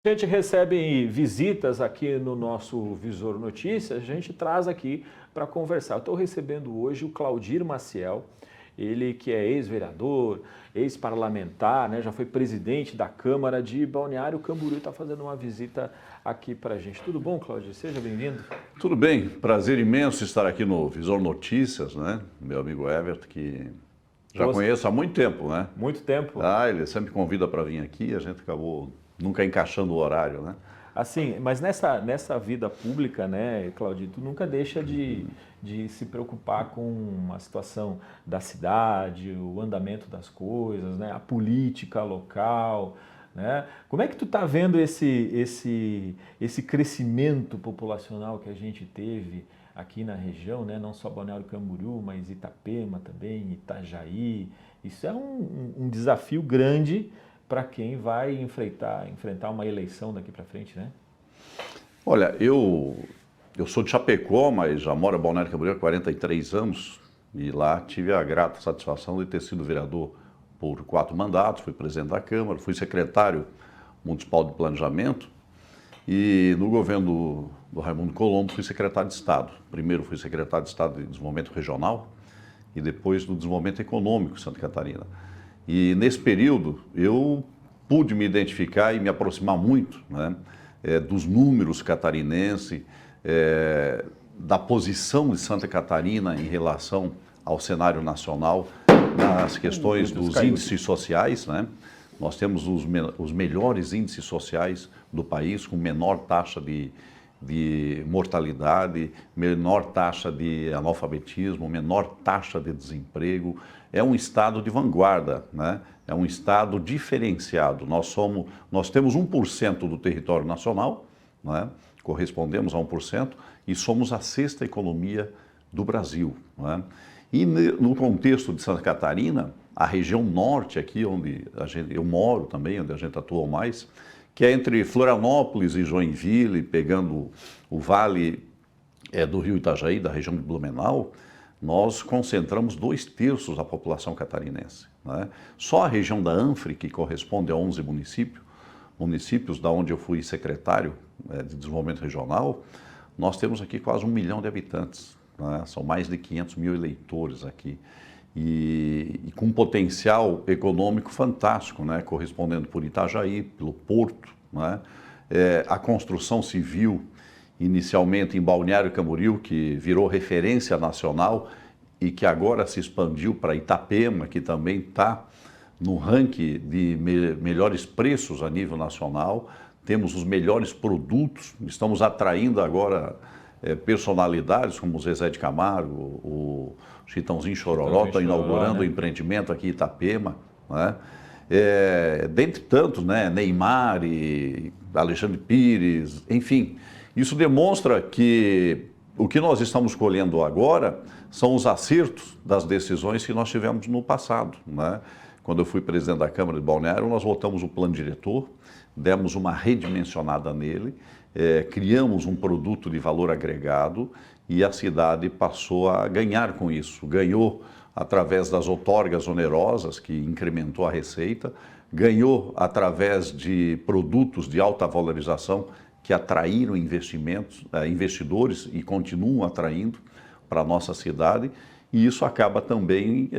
A gente recebe visitas aqui no nosso Visor Notícias, a gente traz aqui para conversar. Eu estou recebendo hoje o Claudir Maciel, ele que é ex-vereador, ex-parlamentar, né, já foi presidente da Câmara de Balneário Camboriú, está fazendo uma visita aqui para a gente. Tudo bom, Claudir? Seja bem-vindo. Tudo bem, prazer imenso estar aqui no Visor Notícias, né? Meu amigo Everton, que já conheço há muito tempo, né? Muito tempo. Ele sempre convida para vir aqui, a gente acabou nunca encaixando o horário, né? Assim, mas nessa vida pública, né, Claudio, tu nunca deixa de se preocupar com a situação da cidade, o andamento das coisas, né, a política local, né? Como é que tu tá vendo esse crescimento populacional que a gente teve aqui na região, né, não só Balneário Camboriú, mas Itapema também, Itajaí? Isso é um desafio grande para quem vai enfrentar uma eleição daqui para frente, né? Olha, eu sou de Chapecó, mas já moro em Balneário Camboriú há 43 anos e lá tive a grata satisfação de ter sido vereador por 4 mandatos, fui presidente da Câmara, fui secretário municipal de planejamento e no governo do Raimundo Colombo fui secretário de Estado. Primeiro fui secretário de Estado de Desenvolvimento Regional e depois do Desenvolvimento Econômico de Santa Catarina. E nesse período eu pude me identificar e me aproximar muito, né, dos números catarinenses, da posição de Santa Catarina em relação ao cenário nacional, nas questões dos índices sociais, né? Nós temos os melhores índices sociais do país, com menor taxa de mortalidade, menor taxa de analfabetismo, menor taxa de desemprego. É um estado de vanguarda, né? É um estado diferenciado. Nós temos 1% do território nacional, né? Correspondemos a 1%, e somos a 6ª economia do Brasil, né? E no contexto de Santa Catarina, a região norte aqui, onde eu moro também, onde a gente atua mais, que é entre Florianópolis e Joinville, pegando o vale do rio Itajaí, da região de Blumenau, nós concentramos 2/3 da população catarinense, né? Só a região da Anfre, que corresponde a 11 municípios da onde eu fui secretário de desenvolvimento regional, nós temos aqui quase 1 milhão de habitantes, né? São mais de 500 mil eleitores aqui. E com um potencial econômico fantástico, né? Correspondendo por Itajaí, pelo Porto, né? A construção civil, inicialmente em Balneário Camboriú, que virou referência nacional e que agora se expandiu para Itapema, que também está no ranking de melhores preços a nível nacional. Temos os melhores produtos, estamos atraindo agora personalidades como o Zezé de Camargo, o Chitãozinho Chororó, está inaugurando o empreendimento aqui em Itapema, né? Dentre tantos, né? Neymar e Alexandre Pires, enfim. Isso demonstra que o que nós estamos colhendo agora são os acertos das decisões que nós tivemos no passado, né? Quando eu fui presidente da Câmara de Balneário, nós votamos o plano diretor, demos uma redimensionada nele, criamos um produto de valor agregado e a cidade passou a ganhar com isso. Ganhou através das outorgas onerosas, que incrementou a receita, ganhou através de produtos de alta valorização que atraíram investidores e continuam atraindo para a nossa cidade. E isso acaba também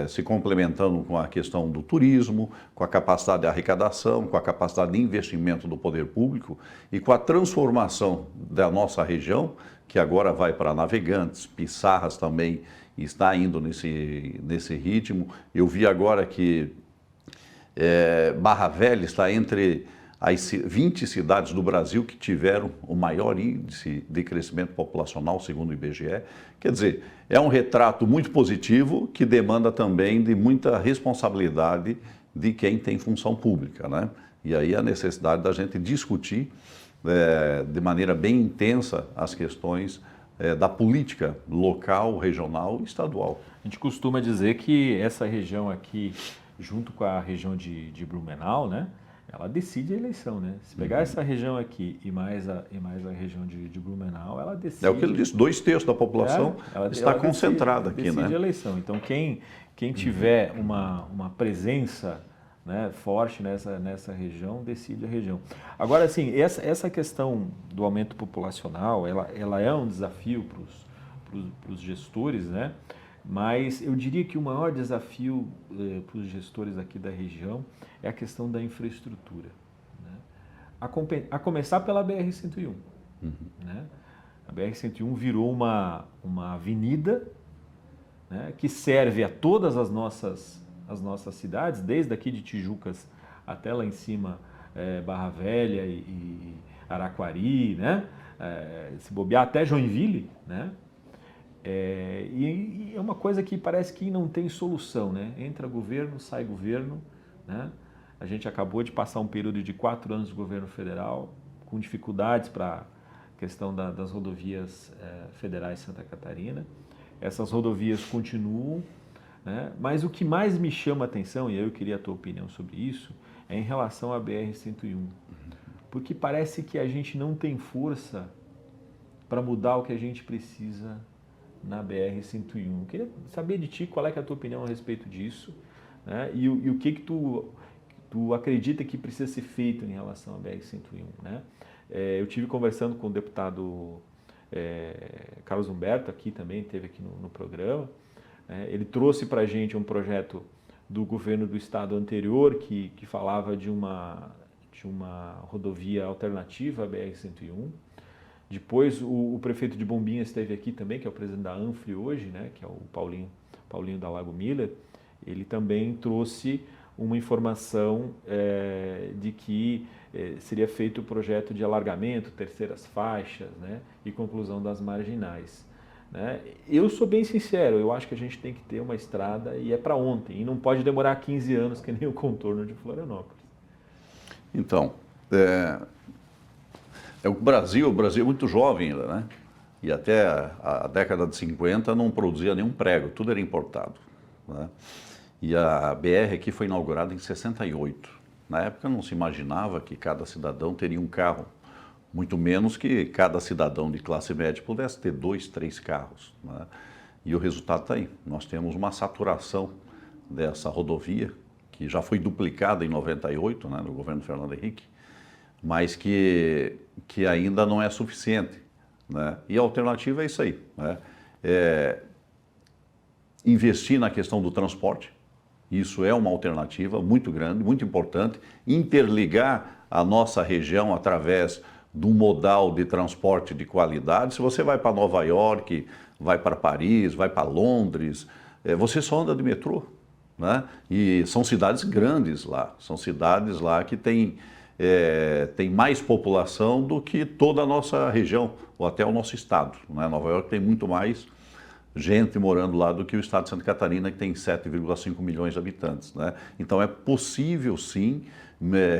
se complementando com a questão do turismo, com a capacidade de arrecadação, com a capacidade de investimento do poder público e com a transformação da nossa região, que agora vai para Navegantes, Pissarras também está indo nesse ritmo. Eu vi agora que Barra Velha está entre as 20 cidades do Brasil que tiveram o maior índice de crescimento populacional, segundo o IBGE. Quer dizer, é um retrato muito positivo que demanda também de muita responsabilidade de quem tem função pública, né? E aí a necessidade da gente discutir de maneira bem intensa as questões da política local, regional e estadual. A gente costuma dizer que essa região aqui, junto com a região de Blumenau, né? Ela decide a eleição, né? Se pegar essa região aqui e mais a região de Blumenau, ela decide... É o que ele disse, 2/3 da população está concentrada aqui, né? Decide a eleição. Então, quem tiver uma presença né, forte nessa região, decide a região. Agora, assim, essa questão do aumento populacional, ela é um desafio para os gestores, né? Mas eu diria que o maior desafio para os gestores aqui da região é a questão da infraestrutura, né? A começar pela BR-101. Né? A BR-101 virou uma avenida, né, que serve a todas as nossas cidades, desde aqui de Tijucas até lá em cima, Barra Velha e Araquari, né? Se bobear até Joinville, né? E é uma coisa que parece que não tem solução, né? Entra governo, sai governo, né? A gente acabou de passar um período de 4 anos de governo federal, com dificuldades para a questão das rodovias federais de Santa Catarina. Essas rodovias continuam, né? Mas o que mais me chama a atenção, e eu queria a tua opinião sobre isso, é em relação à BR-101. Porque parece que a gente não tem força para mudar o que a gente precisa na BR-101. Eu queria saber de ti qual é a tua opinião a respeito disso, né? E o que tu acredita que precisa ser feito em relação à BR-101, né? Eu tive conversando com o deputado Carlos Humberto, aqui também, esteve aqui no programa. Ele trouxe para a gente um projeto do governo do estado anterior que falava de uma rodovia alternativa à BR-101. Depois o prefeito de Bombinhas esteve aqui também, que é o presidente da ANFRE hoje, né, que é o Paulinho da Lago Miller. Ele também trouxe uma informação de que seria feito o projeto de alargamento, terceiras faixas, né, e conclusão das marginais, né? Eu sou bem sincero, eu acho que a gente tem que ter uma estrada e é para ontem, e não pode demorar 15 anos que nem o contorno de Florianópolis. Então, o Brasil é muito jovem ainda, né? E até a década de 50 não produzia nenhum prego, tudo era importado, né? E a BR aqui foi inaugurada em 68. Na época não se imaginava que cada cidadão teria um carro, muito menos que cada cidadão de classe média pudesse ter 2, 3 carros, né? E o resultado está aí. Nós temos uma saturação dessa rodovia, que já foi duplicada em 98, né, no governo Fernando Henrique, mas que ainda não é suficiente, né? E a alternativa é isso aí, né? Investir na questão do transporte, isso é uma alternativa muito grande, muito importante, interligar a nossa região através de um modal de transporte de qualidade. Se você vai para Nova York, vai para Paris, vai para Londres, você só anda de metrô, né? E são cidades grandes lá, são cidades lá que tem mais população do que toda a nossa região, ou até o nosso estado, né? Nova York tem muito mais gente morando lá do que o estado de Santa Catarina, que tem 7,5 milhões de habitantes, né? Então é possível sim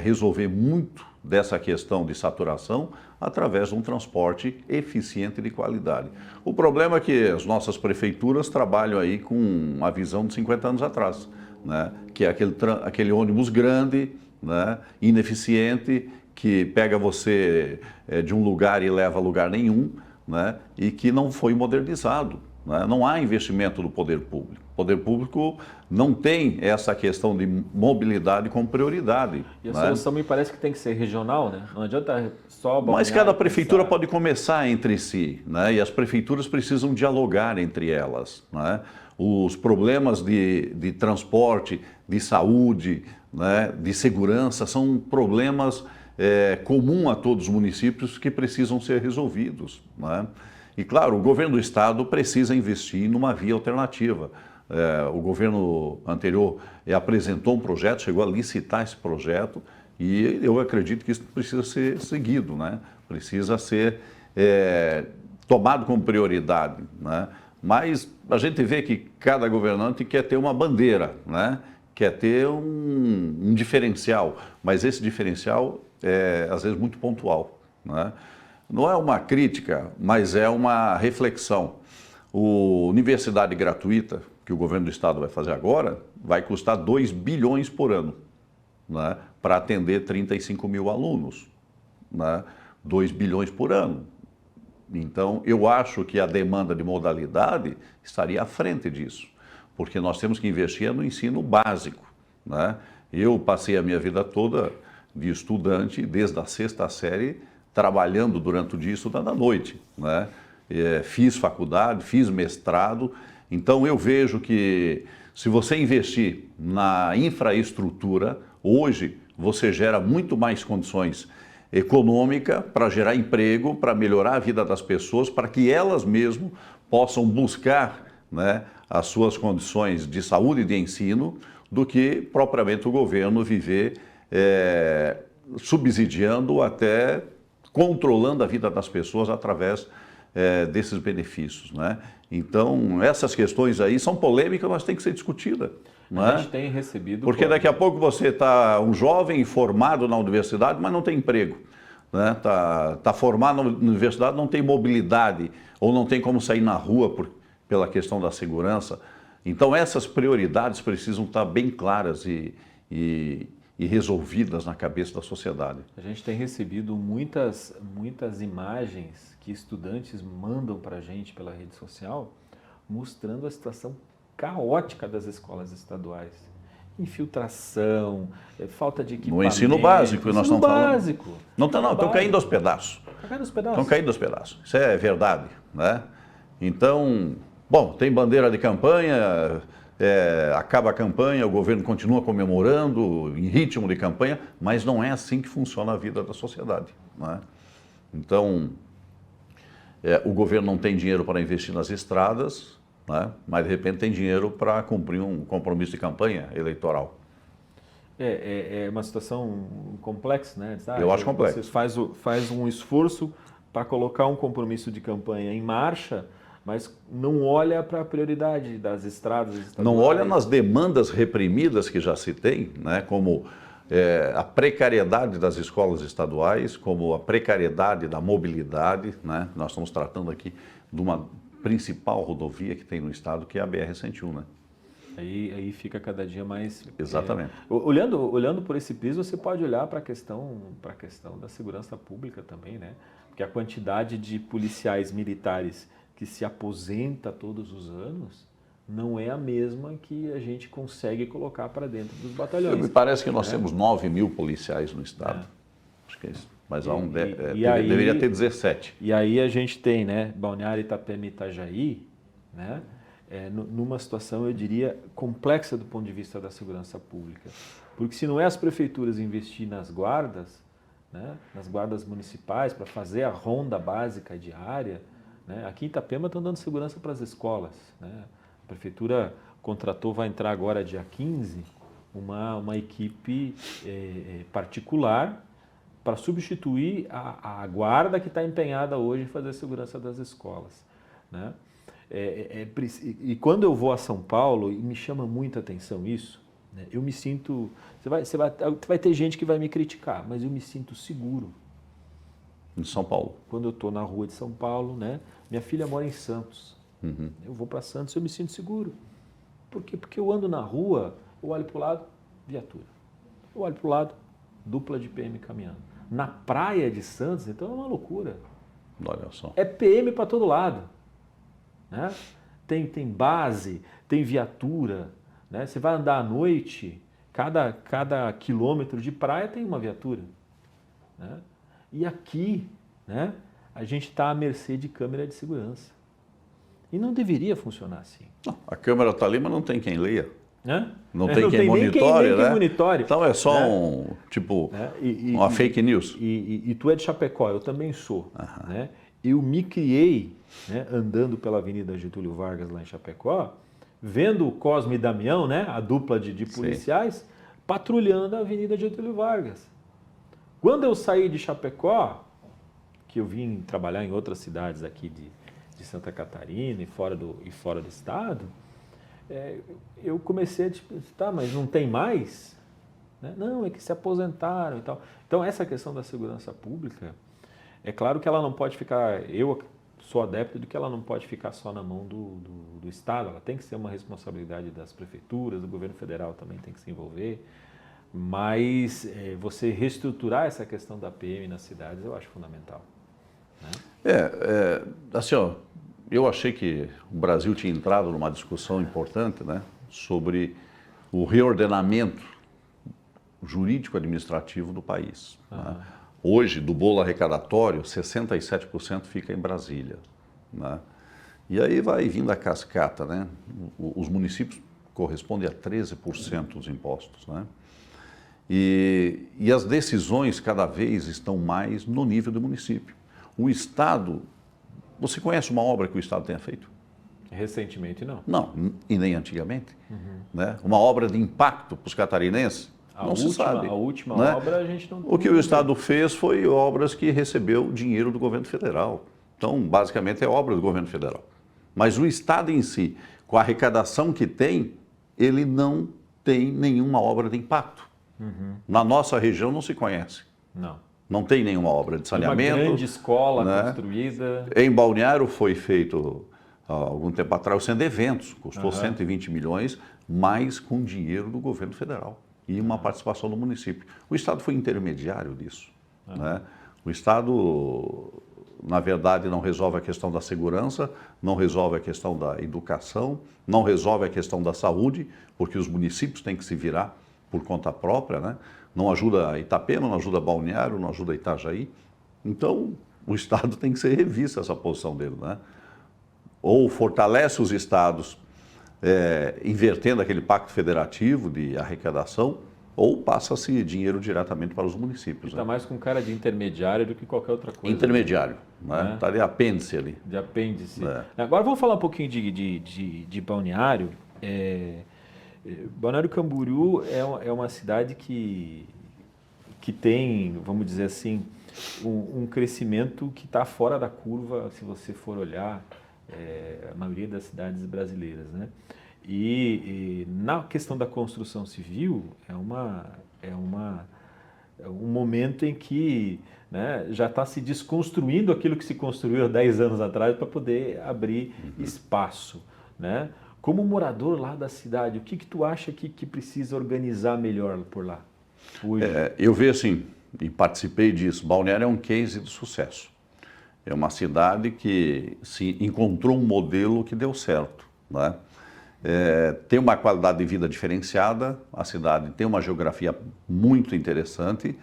resolver muito dessa questão de saturação através de um transporte eficiente e de qualidade. O problema é que as nossas prefeituras trabalham aí com uma visão de 50 anos atrás, né? Que é aquele ônibus grande, né? Ineficiente, que pega você de um lugar e leva a lugar nenhum, né? E que não foi modernizado, né? Não há investimento do poder público. O poder público não tem essa questão de mobilidade como prioridade. E a né? solução me parece que tem que ser regional, né? Não adianta só Mas cada prefeitura pode começar entre si, né? E as prefeituras precisam dialogar entre elas, né? Os problemas de transporte, de saúde, né? De segurança são problemas comuns a todos os municípios que precisam ser resolvidos, né? E claro, o governo do estado precisa investir numa via alternativa. O governo anterior apresentou um projeto, chegou a licitar esse projeto, e eu acredito que isso precisa ser seguido, né? Precisa ser tomado como prioridade, né? Mas a gente vê que cada governante quer ter uma bandeira, né? Quer ter um diferencial, mas esse diferencial é às vezes muito pontual, né? Não é uma crítica, mas é uma reflexão. A universidade gratuita, que o governo do estado vai fazer agora, vai custar 2 bilhões por ano, né? Para atender 35 mil alunos, né? 2 bilhões por ano. Então, eu acho que a demanda de modalidade estaria à frente disso, porque nós temos que investir no ensino básico, né? Eu passei a minha vida toda de estudante, desde a 6ª série, trabalhando durante o dia e estudando à noite, né? Fiz faculdade, fiz mestrado, então eu vejo que se você investir na infraestrutura, hoje você gera muito mais condições econômicas para gerar emprego, para melhorar a vida das pessoas, para que elas mesmo possam buscar, né, as suas condições de saúde e de ensino, do que propriamente o governo viver subsidiando, até controlando a vida das pessoas através desses benefícios, né? Então, essas questões aí são polêmicas, mas têm que ser discutidas. A gente tem recebido... Porque daqui a pouco você está um jovem formado na universidade, mas não tem emprego, né? Tá formado na universidade, não tem mobilidade, ou não tem como sair na rua pela questão da segurança. Então, essas prioridades precisam estar bem claras e resolvidas na cabeça da sociedade. A gente tem recebido muitas imagens que estudantes mandam para a gente pela rede social, mostrando a situação caótica das escolas estaduais. Infiltração, falta de equipamento. No ensino básico, nós estamos falando. Básico. Não, estão caindo aos pedaços. Está caindo aos pedaços. Estão caindo aos pedaços. Isso é verdade, né? Então, bom, tem bandeira de campanha, acaba a campanha, o governo continua comemorando em ritmo de campanha, mas não é assim que funciona a vida da sociedade, né? Então, o governo não tem dinheiro para investir nas estradas, né? Mas de repente tem dinheiro para cumprir um compromisso de campanha eleitoral. É uma situação complexa, né? Eu acho complexo. Você faz um esforço para colocar um compromisso de campanha em marcha, mas não olha para a prioridade das estradas estaduais. Não olha nas demandas reprimidas que já se tem, né? Como a precariedade das escolas estaduais, como a precariedade da mobilidade, né? Nós estamos tratando aqui de uma principal rodovia que tem no estado, que é a BR-101, né? Aí fica cada dia mais... Exatamente. Olhando por esse prisma, você pode olhar para a questão da segurança pública também, né? Porque a quantidade de policiais militares que se aposenta todos os anos não é a mesma que a gente consegue colocar para dentro dos batalhões. Me parece que nós temos 9.000 policiais no estado. Acho que é isso. Mas deveria ter 17. E aí a gente tem, né, Balneário, Itapema e Itajaí, né, numa situação, eu diria, complexa do ponto de vista da segurança pública. Porque se não é as prefeituras investir nas guardas, né, nas guardas municipais, para fazer a ronda básica diária, né, aqui em Itapema estão dando segurança para as escolas, né? A prefeitura contratou, vai entrar agora dia 15, uma equipe particular para substituir a guarda que está empenhada hoje em fazer a segurança das escolas, né? E quando eu vou a São Paulo, e me chama muita atenção isso, né, eu me sinto... Você vai ter gente que vai me criticar, mas eu me sinto seguro. Em São Paulo? Quando eu estou na rua de São Paulo, né? Minha filha mora em Santos. Uhum. Eu vou para Santos, eu me sinto seguro. Por quê? Porque eu ando na rua, eu olho para o lado, viatura. Eu olho para o lado, dupla de PM caminhando. Na praia de Santos, então é uma loucura. Olha só. É PM para todo lado, né? Tem base, tem viatura, né? Você vai andar à noite, cada quilômetro de praia tem uma viatura, né? E aqui, né, a gente está à mercê de câmera de segurança. E não deveria funcionar assim. Não, a câmera está ali, mas não tem quem leia. Né? Não tem quem monitore, né? Monitore. Então é só né? Uma fake news. E tu é de Chapecó, eu também sou. Aham. Né? Eu me criei, né, andando pela Avenida Getúlio Vargas lá em Chapecó, vendo o Cosme e Damião, né, a dupla de policiais, patrulhando a Avenida Getúlio Vargas. Quando eu saí de Chapecó, que eu vim trabalhar em outras cidades aqui de Santa Catarina e fora do estado, eu comecei a tipo, tá, mas não tem mais? Né? Não, é que se aposentaram e tal. Então, essa questão da segurança pública, é claro que ela não pode ficar, eu sou adepto de que ela não pode ficar só na mão do Estado, ela tem que ser uma responsabilidade das prefeituras, do governo federal também tem que se envolver, mas você reestruturar essa questão da PM nas cidades eu acho fundamental. Né? Assim, ó, eu achei que o Brasil tinha entrado numa discussão importante, né, sobre o reordenamento jurídico-administrativo do país. Né? Hoje, do bolo arrecadatório, 67% fica em Brasília. Né? E aí vai vindo a cascata, né? Os municípios correspondem a 13% dos impostos. Né? E as decisões cada vez estão mais no nível do município. O Estado, você conhece uma obra que o Estado tenha feito? Recentemente, não. Não, e nem antigamente. Né? Uma obra de impacto para os catarinenses, não se sabe. A última né? obra a gente não... O que o Estado fez foi obras que recebeu dinheiro do governo federal. Então, basicamente, é obra do governo federal. Mas o Estado em si, com a arrecadação que tem, ele não tem nenhuma obra de impacto. Na nossa região não se conhece. Não tem nenhuma obra de saneamento. Uma grande escola construída. Em Balneário foi feito, há algum tempo atrás, o Centro de Eventos. Custou 120 milhões, mas com dinheiro do governo federal e uma participação do município. O Estado foi intermediário disso. Né? O Estado, na verdade, não resolve a questão da segurança, não resolve a questão da educação, não resolve a questão da saúde, porque os municípios têm que se virar por conta própria, né? Não ajuda Itapema, não ajuda Balneário, não ajuda Itajaí. Então, o Estado tem que ser revista essa posição dele, né? Ou fortalece os estados, invertendo aquele pacto federativo de arrecadação, ou passa-se dinheiro diretamente para os municípios. Está mais com cara de intermediário do que qualquer outra coisa. Intermediário, né? Está de apêndice ali. De apêndice. Agora vamos falar um pouquinho de Balneário. Balneário Camboriú é uma cidade que tem, vamos dizer assim, um crescimento que está fora da curva, se você for olhar a maioria das cidades brasileiras, né? E na questão da construção civil, é um momento em que, né, já está se desconstruindo aquilo que se construiu há 10 anos atrás para poder abrir espaço, né? Como morador lá da cidade, o que tu acha que precisa organizar melhor por lá hoje? Eu vejo assim, e participei disso, Balneário é um case de sucesso. É uma cidade que se encontrou um modelo que deu certo. Né? Tem uma qualidade de vida diferenciada, a cidade tem uma geografia muito interessante.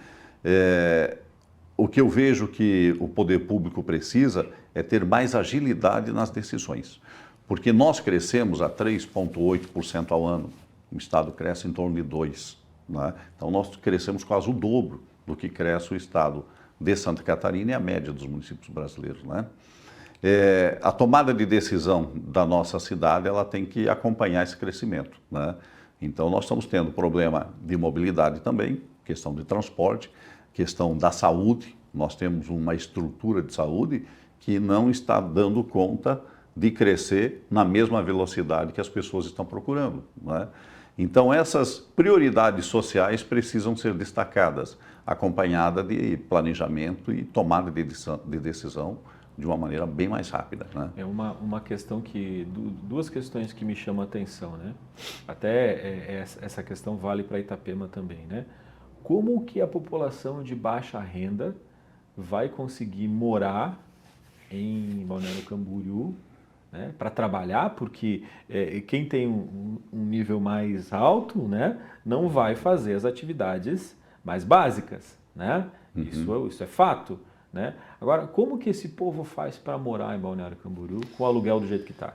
O que eu vejo que o poder público precisa é ter mais agilidade nas decisões. Porque nós crescemos a 3,8% ao ano, o Estado cresce em torno de 2%. Né? Então nós crescemos quase o dobro do que cresce o Estado de Santa Catarina e a média dos municípios brasileiros. Né? A tomada de decisão da nossa cidade ela tem que acompanhar esse crescimento. Né? Então nós estamos tendo problema de mobilidade também, questão de transporte, questão da saúde. Nós temos uma estrutura de saúde que não está dando conta de crescer na mesma velocidade que as pessoas estão procurando. Né? Então, essas prioridades sociais precisam ser destacadas, acompanhada de planejamento e tomada de decisão de uma maneira bem mais rápida. Né? É uma questão duas questões que me chamam a atenção, né? Até essa questão vale para Itapema também, né? Como que a população de baixa renda vai conseguir morar em Balneário Camboriú, né, para trabalhar, porque quem tem um nível mais alto, né, não vai fazer as atividades mais básicas, né? Isso é fato, né? Agora, como que esse povo faz para morar em Balneário Camboriú com o aluguel do jeito que está?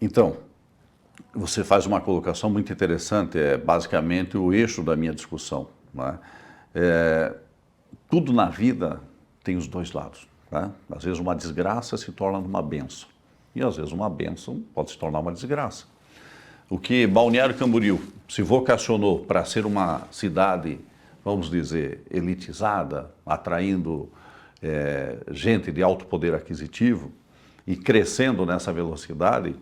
Então, você faz uma colocação muito interessante, é basicamente o eixo da minha discussão. Né? Tudo na vida tem os dois lados. Né? Às vezes uma desgraça se torna uma bênção. E às vezes uma bênção pode se tornar uma desgraça. O que Balneário Camboriú se vocacionou para ser uma cidade, vamos dizer, elitizada, atraindo gente de alto poder aquisitivo e crescendo nessa velocidade,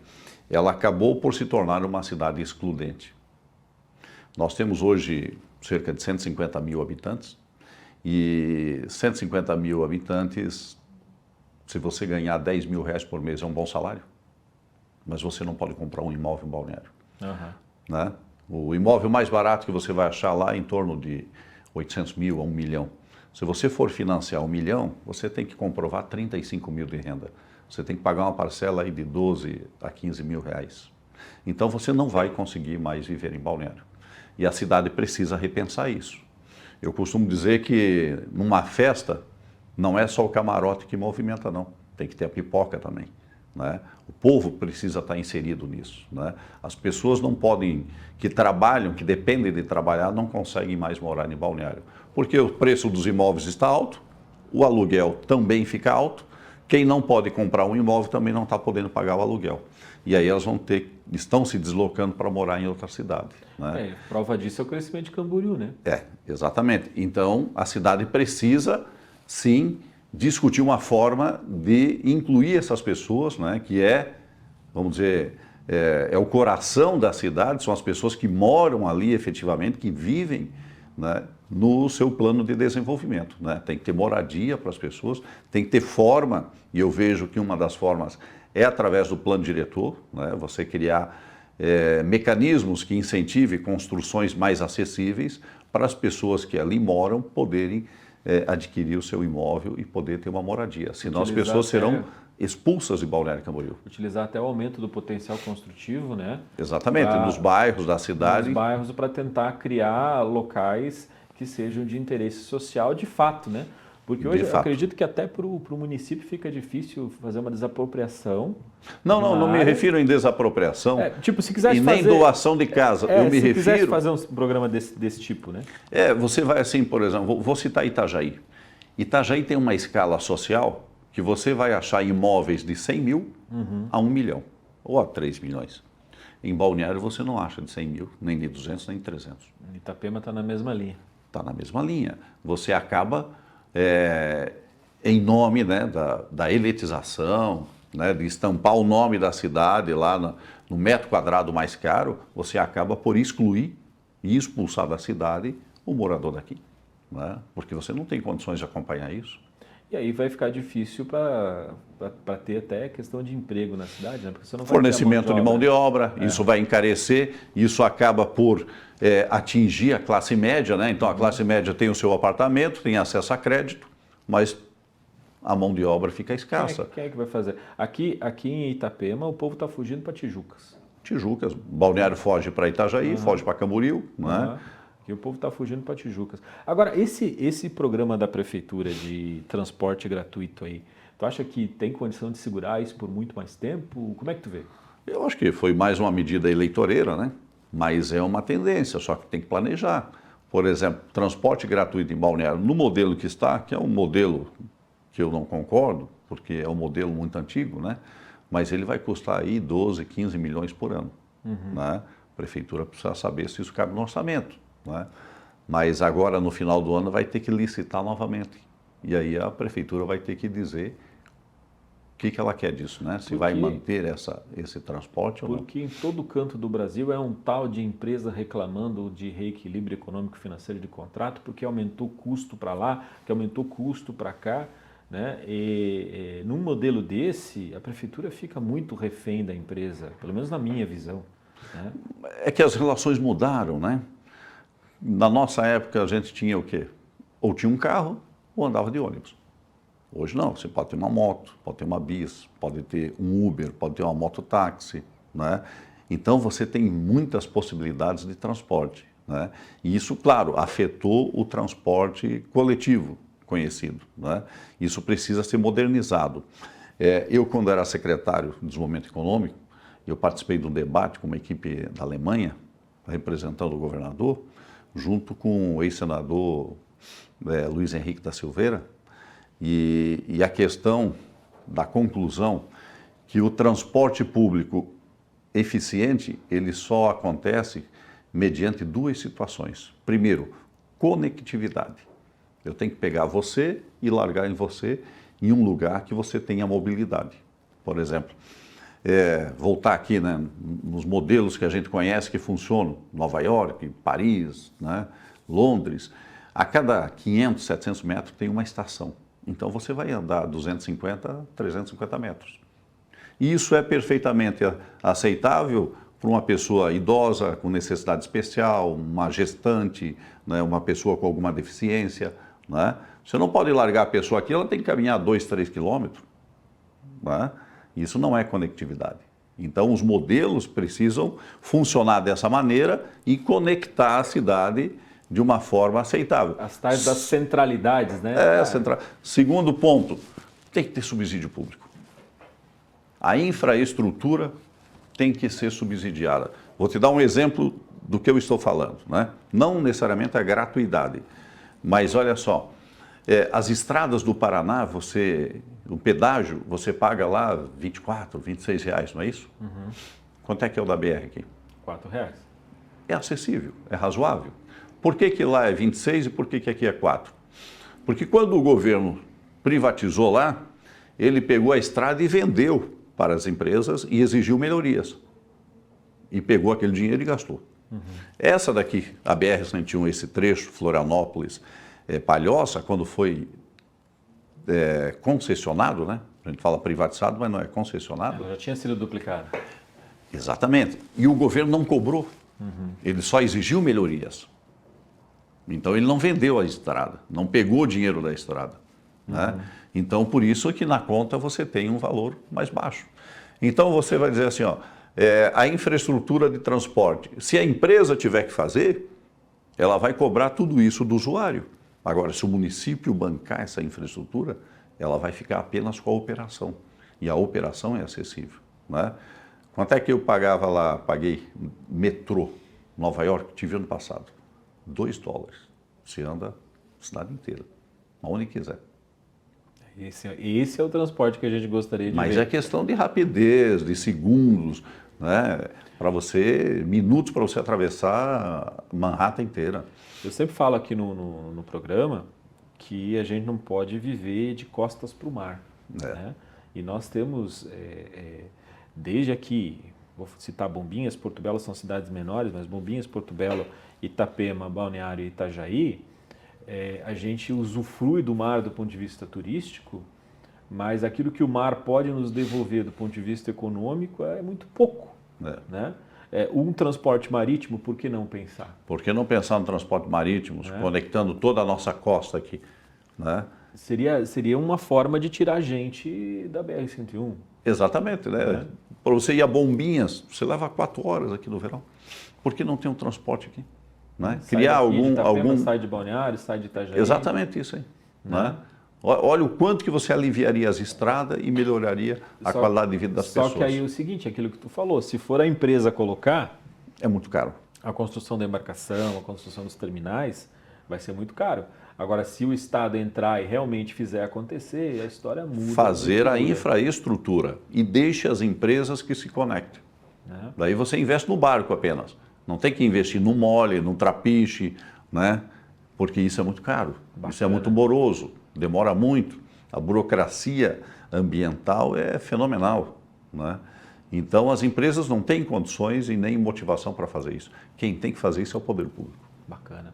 ela acabou por se tornar uma cidade excludente. Nós temos hoje cerca de 150 mil habitantes e 150 mil habitantes, se você ganhar 10 mil reais por mês é um bom salário, mas você não pode comprar um imóvel em Balneário. Né? O imóvel mais barato que você vai achar lá é em torno de 800 mil a 1 milhão. Se você for financiar 1 milhão, você tem que comprovar 35 mil de renda. Você tem que pagar uma parcela aí de 12 a 15 mil reais. Então você não vai conseguir mais viver em Balneário. E a cidade precisa repensar isso. Eu costumo dizer que numa festa não é só o camarote que movimenta, não. Tem que ter a pipoca também, né? O povo precisa estar inserido nisso, né? As pessoas não podem, que trabalham, que dependem de trabalhar, não conseguem mais morar em Balneário. Porque o preço dos imóveis está alto, o aluguel também fica alto, quem não pode comprar um imóvel também não está podendo pagar o aluguel. E aí elas estão se deslocando para morar em outra cidade, né? Prova disso é o crescimento de Camboriú, né? Exatamente. Então, a cidade precisa, sim, discutir uma forma de incluir essas pessoas, né, que vamos dizer, é o coração da cidade, são as pessoas que moram ali efetivamente, que vivem, né, no seu plano de desenvolvimento, né? Tem que ter moradia para as pessoas, tem que ter forma, e eu vejo que uma das formas é através do plano diretor, né? Você criar mecanismos que incentivem construções mais acessíveis para as pessoas que ali moram poderem adquirir o seu imóvel e poder ter uma moradia. Senão as pessoas serão expulsas de Balneário Camboriú. Utilizar até o aumento do potencial construtivo, né? Exatamente, nos bairros da cidade. Nos bairros para tentar criar locais que sejam de interesse social de fato, né? Porque hoje eu acredito que até para o município fica difícil fazer uma desapropriação. Não me refiro em desapropriação. Tipo, se quisesse nem doação de casa. Eu me refiro. Se quisesse fazer um programa desse tipo, né? Você vai assim, por exemplo, vou citar Itajaí. Itajaí tem uma escala social que você vai achar imóveis de 100 mil a 1 milhão, ou a 3 milhões. Em Balneário você não acha de 100 mil, nem de 200, nem de 300. Itapema está na mesma linha. Está na mesma linha. Você acaba, em nome, né, da elitização, né, de estampar o nome da cidade lá no metro quadrado mais caro, você acaba por excluir e expulsar da cidade o morador daqui, né? Porque você não tem condições de acompanhar isso. E aí vai ficar difícil para ter até questão de emprego na cidade, né? Porque você não vai fornecimento de mão de obra, isso vai encarecer, isso acaba por atingir a classe média, né? Então a classe média tem o seu apartamento, tem acesso a crédito, mas a mão de obra fica escassa. Quem é que vai fazer? Aqui em Itapema o povo está fugindo para Tijucas. Tijucas, Balneário foge para Itajaí, foge para Camboriú, né? Que o povo está fugindo para Tijucas. Agora, esse programa da prefeitura de transporte gratuito aí, tu acha que tem condição de segurar isso por muito mais tempo? Como é que tu vê? Eu acho que foi mais uma medida eleitoreira, né? Mas é uma tendência, só que tem que planejar. Por exemplo, transporte gratuito em Balneário, no modelo que está, que é um modelo que eu não concordo, porque é um modelo muito antigo, né? Mas ele vai custar aí 12, 15 milhões por ano, né? A prefeitura precisa saber se isso cabe no orçamento, né? Mas agora, no final do ano, vai ter que licitar novamente. E aí a prefeitura vai ter que dizer o que ela quer disso, né? Se vai manter esse transporte ou não. Porque em todo canto do Brasil é um tal de empresa reclamando de reequilíbrio econômico financeiro de contrato, porque aumentou custo para lá, que aumentou custo para cá, né? E num modelo desse, a prefeitura fica muito refém da empresa, pelo menos na minha visão, né? É que as relações mudaram, né? Na nossa época a gente tinha o quê? Ou tinha um carro ou andava de ônibus. Hoje não, você pode ter uma moto, pode ter uma bis, pode ter um Uber, pode ter uma mototáxi, né? Então você tem muitas possibilidades de transporte, né? E isso, claro, afetou o transporte coletivo conhecido, né? Isso precisa ser modernizado. Eu, quando era secretário de Desenvolvimento Econômico, eu participei de um debate com uma equipe da Alemanha, representando o governador, junto com o ex-senador Luiz Henrique da Silveira, e a questão da conclusão que o transporte público eficiente, ele só acontece mediante duas situações. Primeiro, conectividade. Eu tenho que pegar você e largar em você em um lugar que você tenha mobilidade. Por exemplo, voltar aqui, né, nos modelos que a gente conhece que funcionam, Nova York, Paris, né, Londres, a cada 500, 700 metros tem uma estação. Então você vai andar 250, 350 metros. E isso é perfeitamente aceitável para uma pessoa idosa com necessidade especial, uma gestante, né, uma pessoa com alguma deficiência, né? Você não pode largar a pessoa aqui, ela tem que caminhar 2, 3 quilômetros, né? Isso não é conectividade. Então, os modelos precisam funcionar dessa maneira e conectar a cidade de uma forma aceitável. As tais das centralidades, né? Segundo ponto, tem que ter subsídio público. A infraestrutura tem que ser subsidiada. Vou te dar um exemplo do que eu estou falando, né? Não necessariamente a gratuidade, mas olha só, as estradas do Paraná, o pedágio, você paga lá R$24, R$26, não é isso? Uhum. Quanto é que é o da BR aqui? R$4. É acessível, é razoável. Por que lá é 26 e por que aqui é 4? Porque quando o governo privatizou lá, ele pegou a estrada e vendeu para as empresas e exigiu melhorias. E pegou aquele dinheiro e gastou. Uhum. Essa daqui, a BR-101, esse trecho, Florianópolis, Palhoça, quando foi concessionado, né? A gente fala privatizado, mas não é concessionado. Já tinha sido duplicado. Exatamente. E o governo não cobrou. Uhum. Ele só exigiu melhorias. Então ele não vendeu a estrada, não pegou o dinheiro da estrada. Uhum. Né? Então por isso que na conta você tem um valor mais baixo. Então você vai dizer assim, ó, a infraestrutura de transporte, se a empresa tiver que fazer, ela vai cobrar tudo isso do usuário. Agora, se o município bancar essa infraestrutura, ela vai ficar apenas com a operação. E a operação é acessível. Né? Quanto é que eu pagava lá, paguei metrô, Nova York, tive ano passado? $2. Você anda a cidade inteira, aonde quiser. Esse é o transporte que a gente gostaria de ver. Mas é questão de rapidez, de segundos, né? Minutos para você atravessar Manhattan inteira. Eu sempre falo aqui no programa que a gente não pode viver de costas para o mar. Né? E nós temos, desde aqui, vou citar Bombinhas, Porto Belo são cidades menores, mas Bombinhas, Porto Belo, Itapema, Balneário e Itajaí, a gente usufrui do mar do ponto de vista turístico, mas aquilo que o mar pode nos devolver do ponto de vista econômico é muito pouco. Né? Um transporte marítimo, por que não pensar? Por que não pensar no transporte marítimo, conectando toda a nossa costa aqui? Né? Seria uma forma de tirar a gente da BR-101. Exatamente. Né? Para você ir a Bombinhas, você leva 4 horas aqui no verão. Por que não tem um transporte aqui? Né? Criar algum... Sai de Balneário, sai de Itajaí. Exatamente isso aí. Né? Olha o quanto que você aliviaria as estradas e melhoraria a qualidade de vida das pessoas. Só que aí é o seguinte, aquilo que tu falou, se for a empresa colocar... É muito caro. A construção da embarcação, a construção dos terminais, vai ser muito caro. Agora, se o Estado entrar e realmente fizer acontecer, a história muda. Fazer a infraestrutura e deixe as empresas que se conectem. Daí você investe no barco apenas. Não tem que investir no mole, no trapiche, né? Porque isso é muito caro, isso é muito moroso, demora muito. A burocracia ambiental é fenomenal. Né? Então as empresas não têm condições e nem motivação para fazer isso. Quem tem que fazer isso é o poder público. Bacana.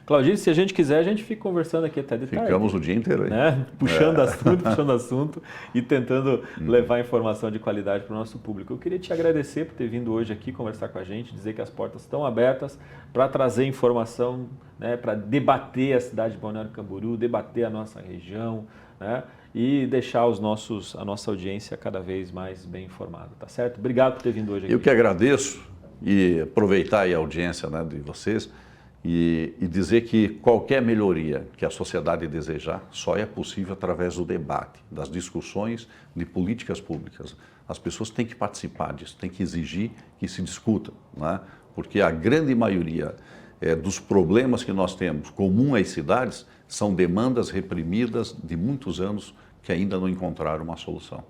Claudinho, se a gente quiser, a gente fica conversando aqui até de tarde. Ficamos o dia inteiro aí. Né? Puxando assunto e tentando levar informação de qualidade para o nosso público. Eu queria te agradecer por ter vindo hoje aqui conversar com a gente, dizer que as portas estão abertas para trazer informação, né, para debater a cidade de Balneário Camboriú, debater a nossa região, né, e deixar a nossa audiência cada vez mais bem informada, tá certo? Obrigado por ter vindo hoje aqui. Eu que agradeço e aproveitar aí a audiência, né, de vocês. E dizer que qualquer melhoria que a sociedade desejar só é possível através do debate, das discussões de políticas públicas. As pessoas têm que participar disso, têm que exigir que se discuta, né? Porque a grande maioria dos problemas que nós temos comum às cidades são demandas reprimidas de muitos anos que ainda não encontraram uma solução.